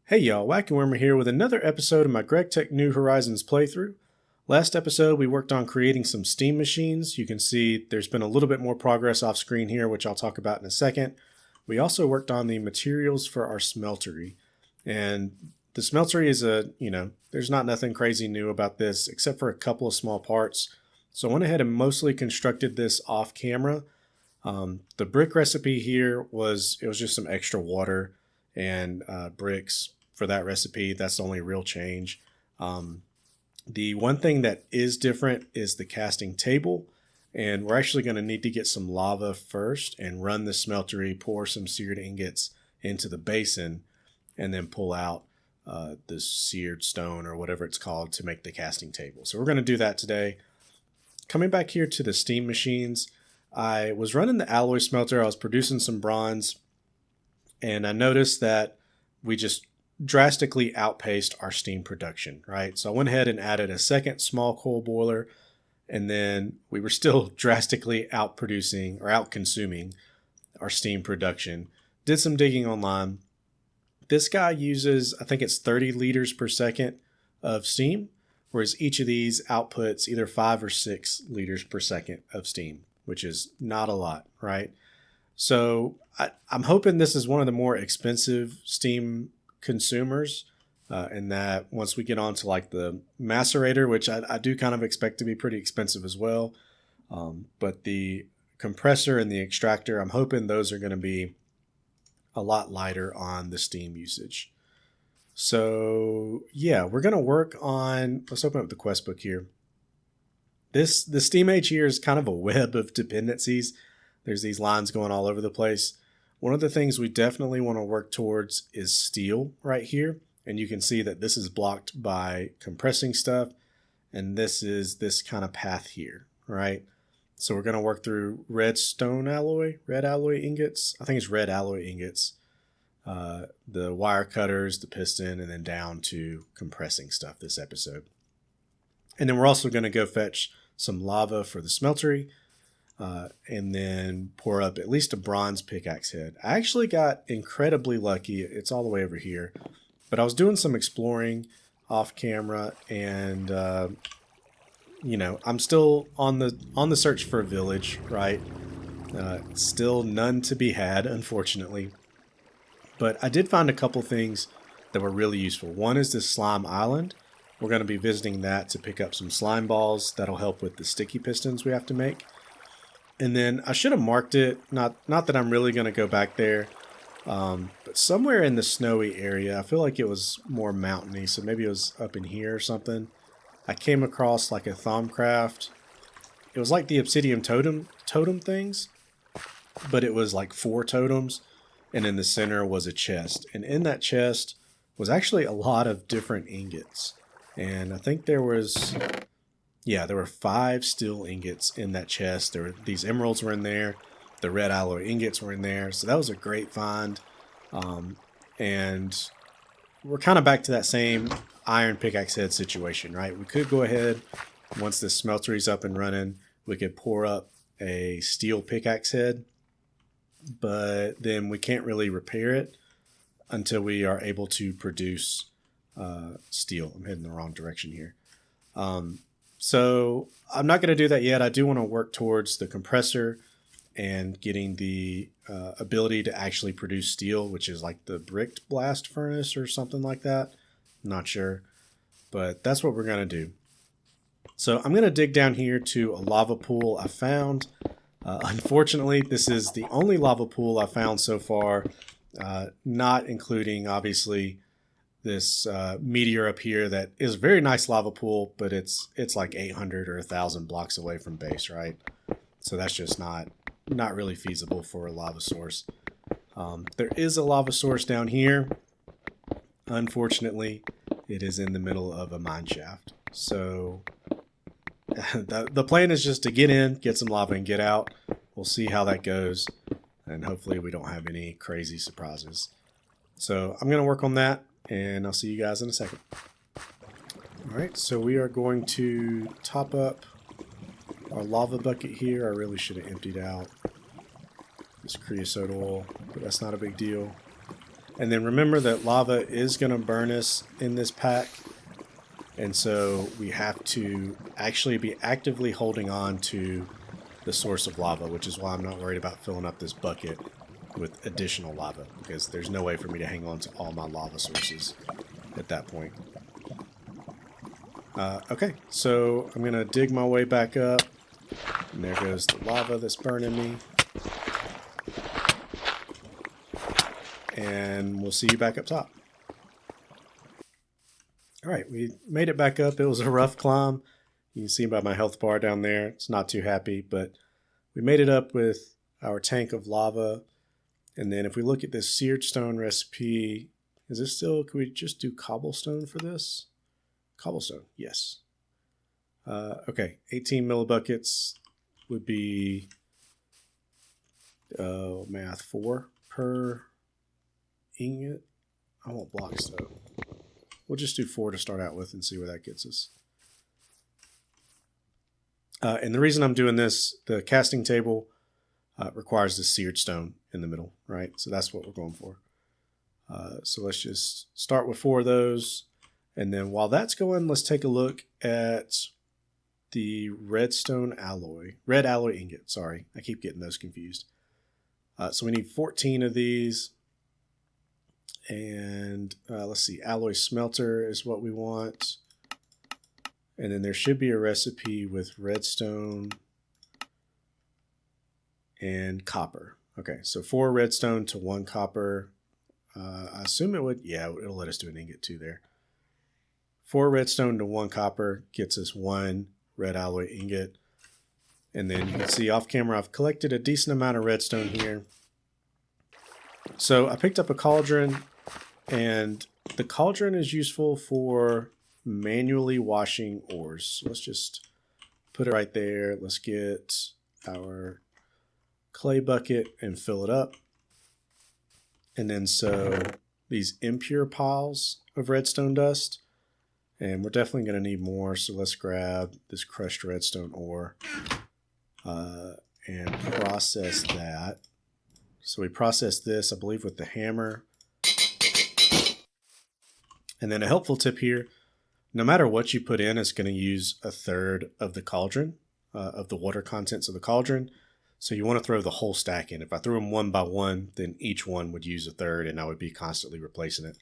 Hey y'all, Wacky Wormer here with another episode of my GregTech New Horizons playthrough. Last episode we worked on creating some steam machines. You can see there's been a little bit more progress off screen here, which I'll talk about in a second. We also worked on the materials for our smeltery. And the smeltery is there's not nothing crazy new about this except for a couple of small parts. So I went ahead and mostly constructed this off camera. The brick recipe here was just some extra water and bricks for that recipe. That's the only real change. The one thing that is different is the casting table, and we're actually going to need to get some lava first and run the smeltery, pour some seared ingots into the basin, and then pull out the seared stone or whatever it's called to make the casting table. So we're going to do that today. Coming back here to the steam machines, I was running the alloy smelter. I was producing some bronze, and I noticed that we just drastically outpaced our steam production, right? So I went ahead and added a second small coal boiler, and then we were still drastically outproducing or out-consuming our steam production. Did some digging online. This guy uses, I think it's 30 liters per second of steam, whereas each of these outputs either 5 or 6 liters per second of steam, which is not a lot, right? So I'm hoping this is one of the more expensive steam consumers, and that once we get on to like the macerator, which I do kind of expect to be pretty expensive as well, but the compressor and the extractor, I'm hoping those are going to be a lot lighter on the steam usage. So yeah, we're going to work on, let's open up the quest book here. The steam age here is kind of a web of dependencies. There's these lines going all over the place. One of the things we definitely want to work towards is steel right here. And you can see that this is blocked by compressing stuff. And this is this kind of path here, right? So we're going to work through red alloy ingots. I think it's red alloy ingots. The wire cutters, the piston, and then down to compressing stuff this episode. And then we're also going to go fetch some lava for the smeltery. And then pour up at least a bronze pickaxe head. I actually got incredibly lucky. It's all the way over here. But I was doing some exploring off camera, and I'm still on the search for a village, right? Still none to be had, unfortunately. But I did find a couple things that were really useful. One is this slime island. We're going to be visiting that to pick up some slime balls. That'll help with the sticky pistons we have to make. And then I should have marked it, not that I'm really going to go back there, but somewhere in the snowy area, I feel like it was more mountainy, so maybe it was up in here or something. I came across like a Thaumcraft. It was like the obsidian totem things, but it was like 4 totems, and in the center was a chest. And in that chest was actually a lot of different ingots. And I think there were 5 steel ingots in that chest. These emeralds were in there. The red alloy ingots were in there. So that was a great find. And we're kind of back to that same iron pickaxe head situation, right? We could go ahead, once this smeltery's up and running, we could pour up a steel pickaxe head, but then we can't really repair it until we are able to produce steel. I'm heading the wrong direction here. So I'm not going to do that yet. I do want to work towards the compressor and getting the ability to actually produce steel, which is like the bricked blast furnace or something like that. I'm not sure, but that's what we're going to do. So I'm going to dig down here to a lava pool I found. Unfortunately, this is the only lava pool I found so far, not including, obviously, this meteor up here that is a very nice lava pool, but it's like 800 or 1,000 blocks away from base, right? So that's just not really feasible for a lava source. There is a lava source down here. Unfortunately, it is in the middle of a mine shaft. So the plan is just to get in, get some lava, and get out. We'll see how that goes, and hopefully we don't have any crazy surprises. So I'm going to work on that, and I'll see you guys in a second. Alright, so we are going to top up our lava bucket here. I really should have emptied out this creosote oil, but that's not a big deal. And then remember that lava is going to burn us in this pack. And so we have to actually be actively holding on to the source of lava, which is why I'm not worried about filling up this bucket with additional lava, because there's no way for me to hang on to all my lava sources at that point. Okay, so I'm going to dig my way back up. And there goes the lava that's burning me. And we'll see you back up top. Alright, we made it back up. It was a rough climb. You can see by my health bar down there, it's not too happy, but we made it up with our tank of lava. And then if we look at this seared stone recipe, is this still, can we just do cobblestone for this? Cobblestone, yes. Okay, 18 millibuckets would be, math, 4 per ingot. I want blocks though. We'll just do 4 to start out with and see where that gets us. And the reason I'm doing this, the casting table requires the seared stone in the middle, right? So that's what we're going for. So let's just start with 4 of those. And then while that's going, let's take a look at the red alloy ingot, sorry. I keep getting those confused. So we need 14 of these. And let's see, alloy smelter is what we want. And then there should be a recipe with redstone and copper. Okay, so 4 redstone to 1 copper. I assume it would, yeah, it'll let us do an ingot too there. 4 redstone to 1 copper gets us 1 red alloy ingot. And then you can see off camera, I've collected a decent amount of redstone here. So I picked up a cauldron, and the cauldron is useful for manually washing ores. So let's just put it right there. Let's get our clay bucket and fill it up. And then so these impure piles of redstone dust, and we're definitely going to need more. So let's grab this crushed redstone ore and process that. So we process this, I believe, with the hammer. And then a helpful tip here, no matter what you put in, it's going to use 1/3 of the cauldron, of the water contents of the cauldron. So you want to throw the whole stack in. If I threw them one by one, then each one would use 1/3 and I would be constantly replacing it.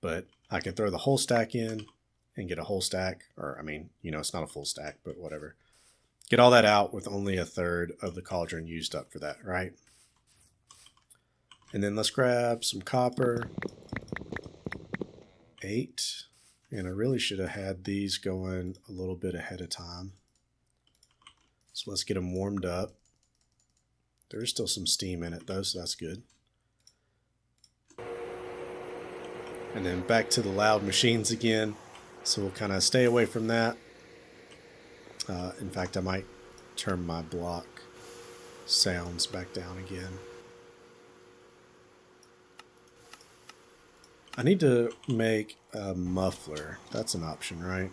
But I can throw the whole stack in and get a whole stack, or I mean, you know, it's not a full stack, but whatever. Get all that out with only 1/3 of the cauldron used up for that, right? And then let's grab some copper. 8. And I really should have had these going a little bit ahead of time. So let's get them warmed up. There's still some steam in it though, so that's good. And then back to the loud machines again. So we'll kind of stay away from that. In fact, I might turn my block sounds back down again. I need to make a muffler. That's an option, right?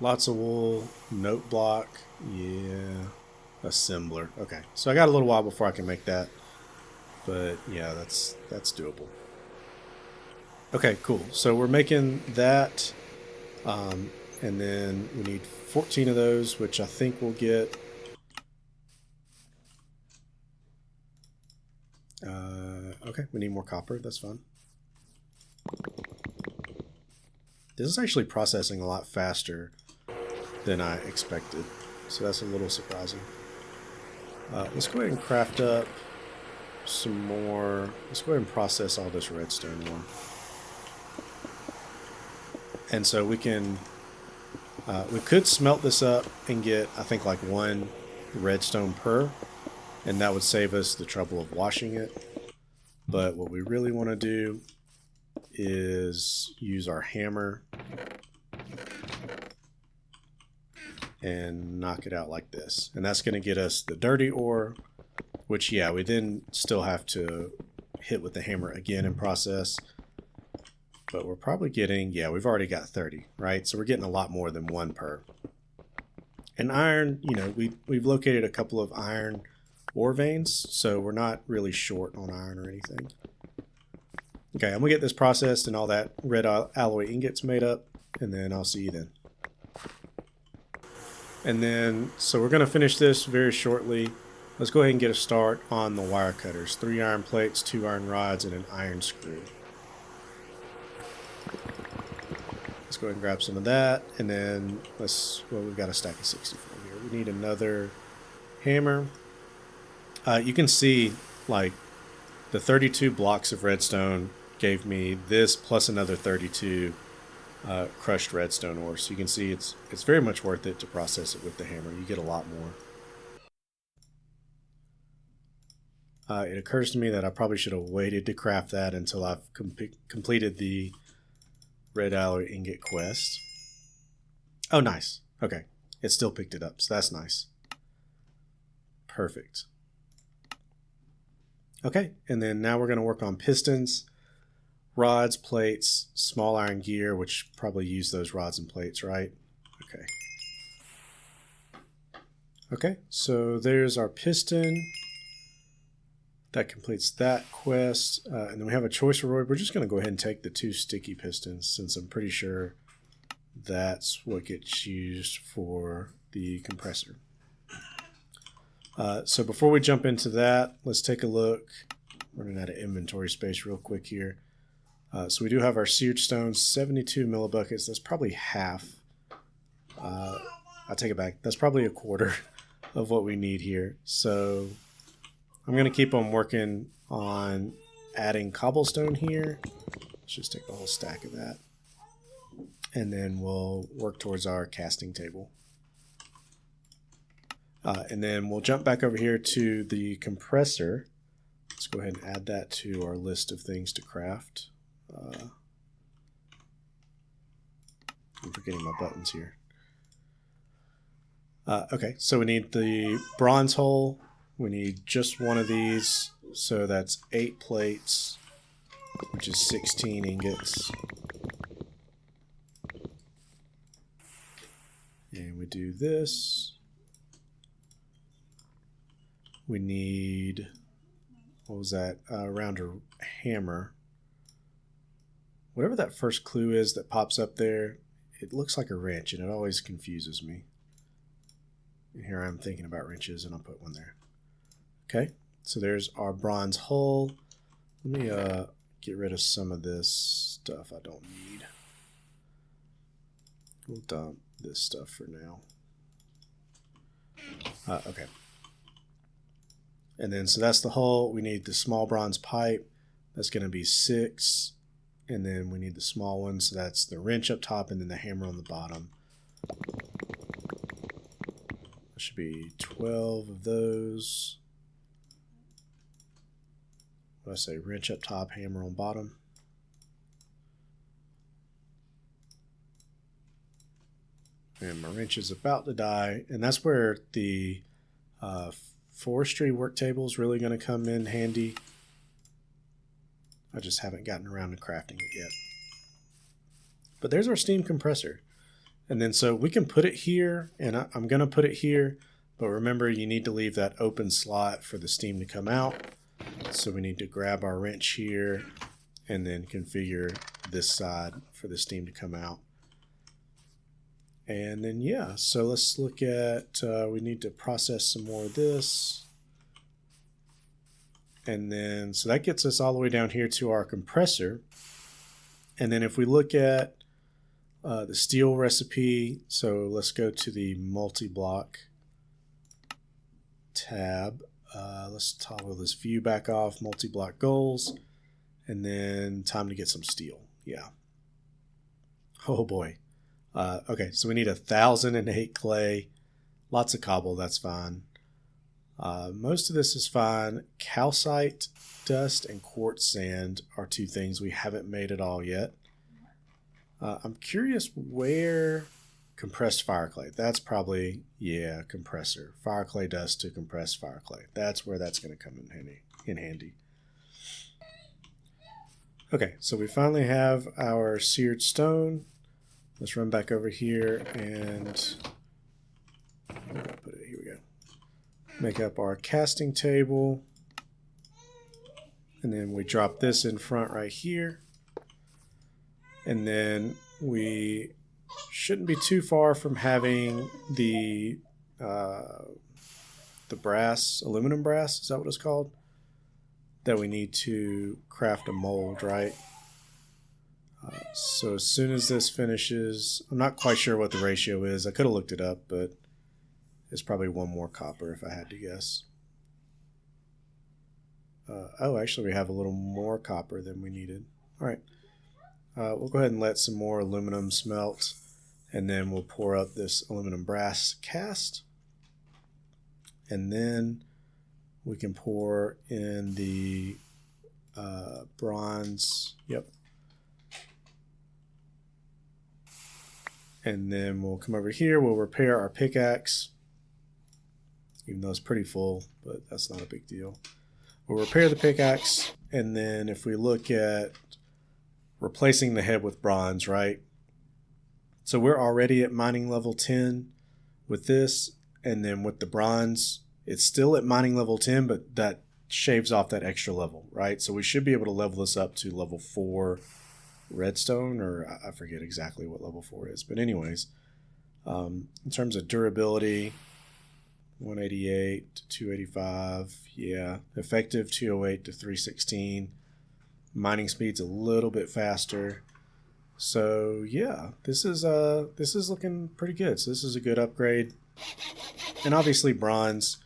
Lots of wool, note block, yeah, assembler. Okay, so I got a little while before I can make that, but yeah, that's doable. Okay, cool. So we're making that, and then we need 14 of those, which I think we'll get. Okay, we need more copper. That's fine. This is actually processing a lot faster than I expected, so that's a little surprising. Let's go ahead and craft up some more. Let's go ahead and process all this redstone more. And so we can, we could smelt this up and get, I think, like 1 redstone per, and that would save us the trouble of washing it. But what we really want to do is use our hammer and knock it out like this. And that's going to get us the dirty ore, which, yeah, we then still have to hit with the hammer again and process. But we're probably getting, yeah, we've already got 30, right? So we're getting a lot more than 1 per. And iron, you know, we've located a couple of iron ore veins, so we're not really short on iron or anything. Okay, I'm gonna get this processed and all that red alloy ingots made up, and then I'll see you then. And then, so we're gonna finish this very shortly. Let's go ahead and get a start on the wire cutters. 3 iron plates, 2 iron rods, and an iron screw. Let's go ahead and grab some of that, and then well, we've got a stack of 64 here. We need another hammer. You can see, like, the 32 blocks of redstone gave me this plus another 32 crushed redstone ore. So you can see it's very much worth it to process it with the hammer. You get a lot more. It occurs to me that I probably should have waited to craft that until I've completed the red alloy ingot quest. Oh, nice. Okay. It still picked it up, so that's nice. Perfect. Okay, and then now we're going to work on pistons, rods, plates, small iron gear, which probably use those rods and plates, right? Okay. Okay, so there's our piston. That completes that quest. And then we have a choice reward. We're just going to go ahead and take the 2 sticky pistons, since I'm pretty sure that's what gets used for the compressor. So before we jump into that, let's take a look. Running out of inventory space real quick here. So we do have our seared stones, 72 millibuckets. That's probably half. I take it back. That's probably a quarter of what we need here. So I'm going to keep on working on adding cobblestone here. Let's just take the whole stack of that. And then we'll work towards our casting table. And then we'll jump back over here to the compressor. Let's go ahead and add that to our list of things to craft. I'm forgetting my buttons here. Okay, so we need the bronze hole. We need just one of these. So that's 8 plates, which is 16 ingots. And we do this. We need, what was that, a rounder hammer. Whatever that first clue is that pops up there, it looks like a wrench, and it always confuses me. And here I'm thinking about wrenches, and I'll put one there. Okay, so there's our bronze hull. Let me get rid of some of this stuff I don't need. We'll dump this stuff for now. Okay. And then, so that's the hull. We need the small bronze pipe. That's going to be 6. And then we need the small one. So that's the wrench up top and then the hammer on the bottom. There should be 12 of those. What did I say? Wrench up top, hammer on bottom. And my wrench is about to die. And that's where the forestry work table is really going to come in handy. I just haven't gotten around to crafting it yet. But there's our steam compressor. And then so we can put it here, and I'm going to put it here. But remember, you need to leave that open slot for the steam to come out. So we need to grab our wrench here and then configure this side for the steam to come out. And then, yeah, so let's look at, we need to process some more of this. And then, so that gets us all the way down here to our compressor. And then if we look at the steel recipe, so let's go to the multi-block tab. Let's toggle this view back off, multi-block goals, and then time to get some steel. Yeah. Oh boy. Okay, so we need 1,008 clay, lots of cobble, that's fine. Most of this is fine. Calcite dust and quartz sand are 2 things we haven't made at all yet. I'm curious where compressed fire clay. That's probably, yeah, compressor. Fire clay dust to compressed fire clay. That's where that's going to come in handy. Okay, so we finally have our seared stone. Let's run back over here and put it, here we go. Make up our casting table. And then we drop this in front right here. And then we shouldn't be too far from having the brass, aluminum brass, is that what it's called? That we need to craft a mold, right? So as soon as this finishes, I'm not quite sure what the ratio is. I could have looked it up, but it's probably one more copper if I had to guess. Oh, actually we have a little more copper than we needed. All right. We'll go ahead and let some more aluminum smelt, and then we'll pour up this aluminum brass cast. And then we can pour in the bronze. Yep. And then we'll come over here. We'll repair our pickaxe, even though it's pretty full, but that's not a big deal. We'll repair the pickaxe, and then if we look at replacing the head with bronze, right? So we're already at mining level 10 with this, and then with the bronze, it's still at mining level 10, but that shaves off that extra level, right? So we should be able to level this up to level 4 redstone, or I forget exactly what level 4 is. But anyways, in terms of durability, 188 to 285, yeah. Effective 208 to 316. Mining speed's a little bit faster. So yeah, this is looking pretty good. So this is a good upgrade. And obviously bronze,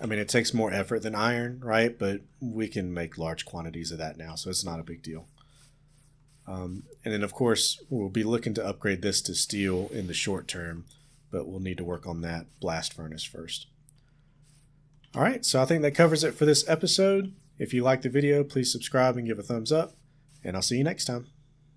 I mean, it takes more effort than iron, right? But we can make large quantities of that now, so it's not a big deal. And then of course we'll be looking to upgrade this to steel in the short term, but we'll need to work on that blast furnace first. All right, so I think that covers it for this episode. If you liked the video, please subscribe and give a thumbs up, and I'll see you next time.